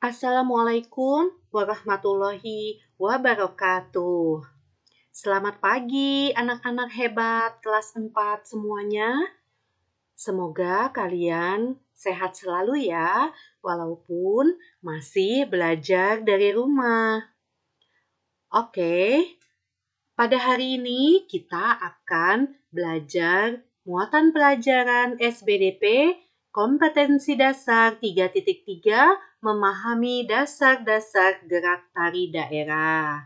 Assalamualaikum warahmatullahi wabarakatuh. Selamat pagi anak-anak hebat kelas 4 semuanya. Semoga kalian sehat selalu ya, walaupun masih belajar dari rumah. Oke, pada hari ini kita akan belajar muatan pelajaran SBDP Kompetensi Dasar 3.3 Memahami Dasar-dasar Gerak Tari Daerah.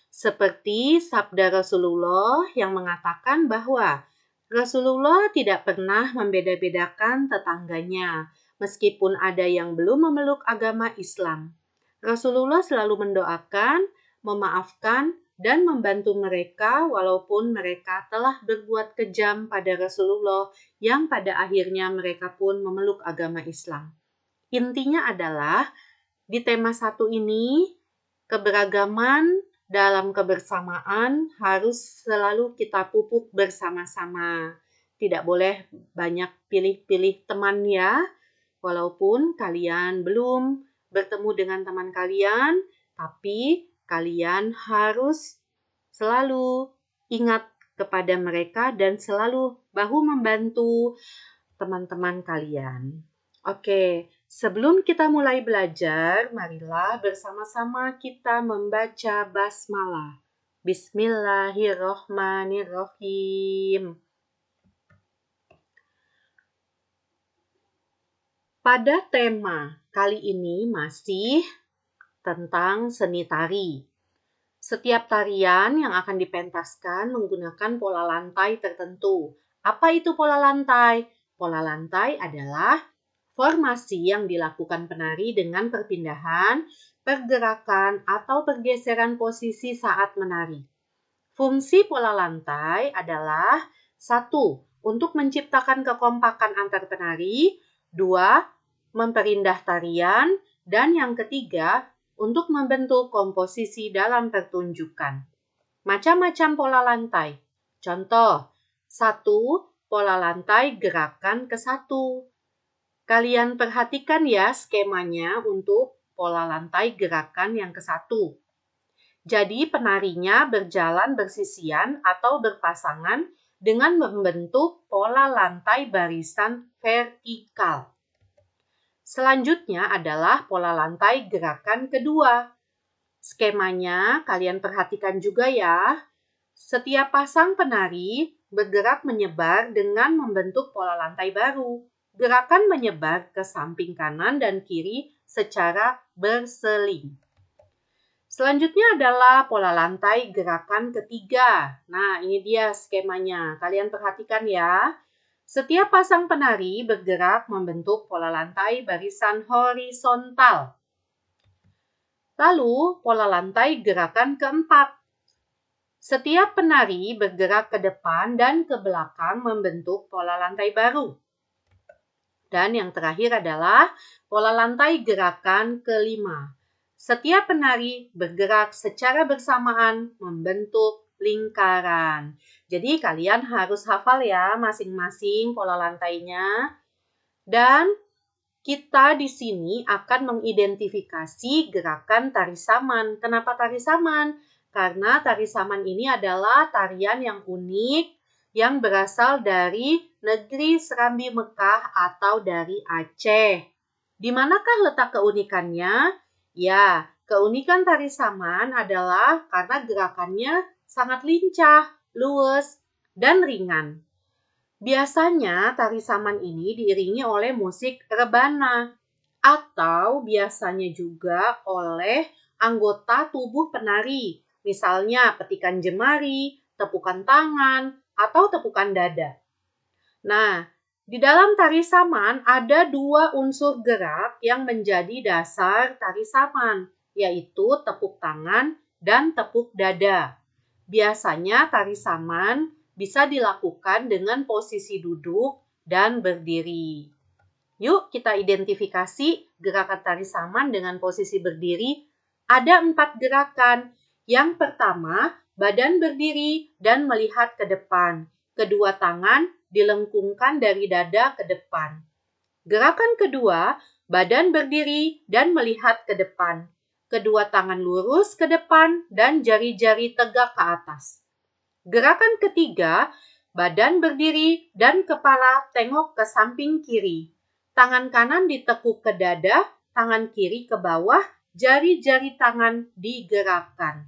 Seperti sabda Rasulullah yang mengatakan bahwa Rasulullah tidak pernah membeda-bedakan tetangganya, meskipun ada yang belum memeluk agama Islam. Rasulullah selalu mendoakan, memaafkan, dan membantu mereka walaupun mereka telah berbuat kejam pada Rasulullah yang pada akhirnya mereka pun memeluk agama Islam. Intinya adalah di tema 1 ini, keberagaman dalam kebersamaan harus selalu kita pupuk bersama-sama. Tidak boleh banyak pilih-pilih teman ya, walaupun kalian belum bertemu dengan teman kalian, tapi kalian harus selalu ingat kepada mereka dan selalu bahu-membantu teman-teman kalian. Oke, sebelum kita mulai belajar, marilah bersama-sama kita membaca basmalah. Bismillahirrohmanirrohim. Pada tema kali ini masih tentang seni tari. Setiap tarian yang akan dipentaskan menggunakan pola lantai tertentu. Apa itu pola lantai? Pola lantai adalah formasi yang dilakukan penari dengan perpindahan, pergerakan, atau pergeseran posisi saat menari. Fungsi pola lantai adalah 1. Untuk menciptakan kekompakan antar penari, 2. Memperindah tarian, dan yang ketiga, untuk membentuk komposisi dalam pertunjukan. Macam-macam pola lantai. Contoh, 1. Pola lantai gerakan ke-1. Kalian perhatikan ya skemanya untuk pola lantai gerakan yang ke-1. Jadi penarinya berjalan bersisian atau berpasangan dengan membentuk pola lantai barisan vertikal. Selanjutnya adalah pola lantai gerakan kedua. Skemanya kalian perhatikan juga ya. Setiap pasang penari bergerak menyebar dengan membentuk pola lantai baru. Gerakan menyebar ke samping kanan dan kiri secara berseling. Selanjutnya adalah pola lantai gerakan ketiga. Nah, ini dia skemanya. Kalian perhatikan ya. Setiap pasang penari bergerak membentuk pola lantai barisan horizontal. Lalu, pola lantai gerakan keempat. Setiap penari bergerak ke depan dan ke belakang membentuk pola lantai baru. Dan yang terakhir adalah pola lantai gerakan kelima. Setiap penari bergerak secara bersamaan membentuk lingkaran. Jadi kalian harus hafal ya masing-masing pola lantainya. Dan kita di sini akan mengidentifikasi gerakan tari saman. Kenapa tari saman? Karena tari saman ini adalah tarian yang unik yang berasal dari negeri Serambi Mekah atau dari Aceh. Di manakah letak keunikannya? Ya, keunikan tari saman adalah karena gerakannya sangat lincah, luwes, dan ringan. Biasanya tari saman ini diiringi oleh musik rebana atau biasanya juga oleh anggota tubuh penari, misalnya petikan jemari, tepukan tangan, atau tepukan dada. Nah, di dalam tari saman ada 2 unsur gerak yang menjadi dasar tari saman, yaitu tepuk tangan dan tepuk dada. Biasanya tari saman bisa dilakukan dengan posisi duduk dan berdiri. Yuk kita identifikasi gerakan tari saman dengan posisi berdiri. Ada 4 gerakan. Yang pertama, badan berdiri dan melihat ke depan. Kedua tangan dilengkungkan dari dada ke depan. Gerakan kedua, Badan berdiri dan melihat ke depan. Kedua tangan lurus ke depan dan jari-jari tegak ke atas. Gerakan ketiga, badan berdiri dan kepala tengok ke samping kiri. Tangan kanan ditekuk ke dada, tangan kiri ke bawah, jari-jari tangan digerakkan.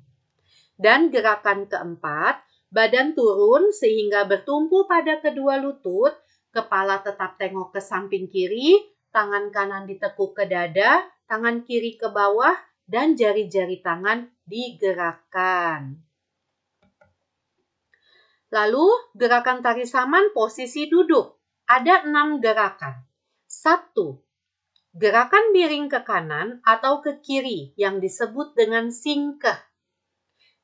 Dan gerakan keempat, badan turun sehingga bertumpu pada kedua lutut, kepala tetap tengok ke samping kiri, tangan kanan ditekuk ke dada, tangan kiri ke bawah, dan jari-jari tangan digerakkan. Lalu, gerakan tari saman posisi duduk. Ada 6 gerakan. 1. Gerakan miring ke kanan atau ke kiri yang disebut dengan singkeh.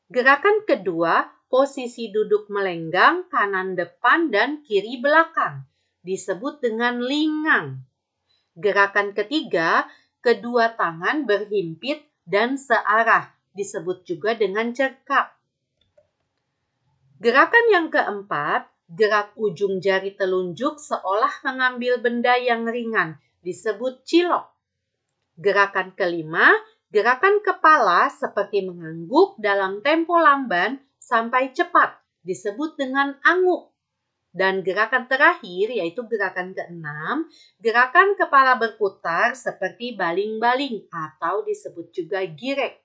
Gerakan kedua, posisi duduk melenggang kanan depan dan kiri belakang, disebut dengan linggang. Gerakan ketiga, kedua tangan berhimpit dan searah, disebut juga dengan cerkap. Gerakan yang keempat, gerak ujung jari telunjuk seolah mengambil benda yang ringan, disebut cilok. Gerakan kelima, gerakan kepala seperti mengangguk dalam tempo lamban sampai cepat, disebut dengan anguk. Dan gerakan terakhir, yaitu gerakan keenam, gerakan kepala berputar seperti baling-baling atau disebut juga girek.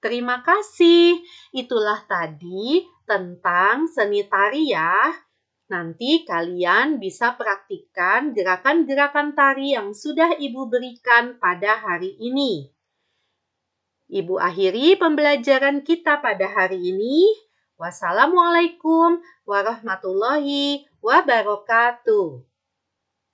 Terima kasih. Itulah tadi tentang seni tari ya. Nanti kalian bisa praktikkan gerakan-gerakan tari yang sudah Ibu berikan pada hari ini. Ibu akhiri pembelajaran kita pada hari ini. Wassalamualaikum warahmatullahi wabarakatuh.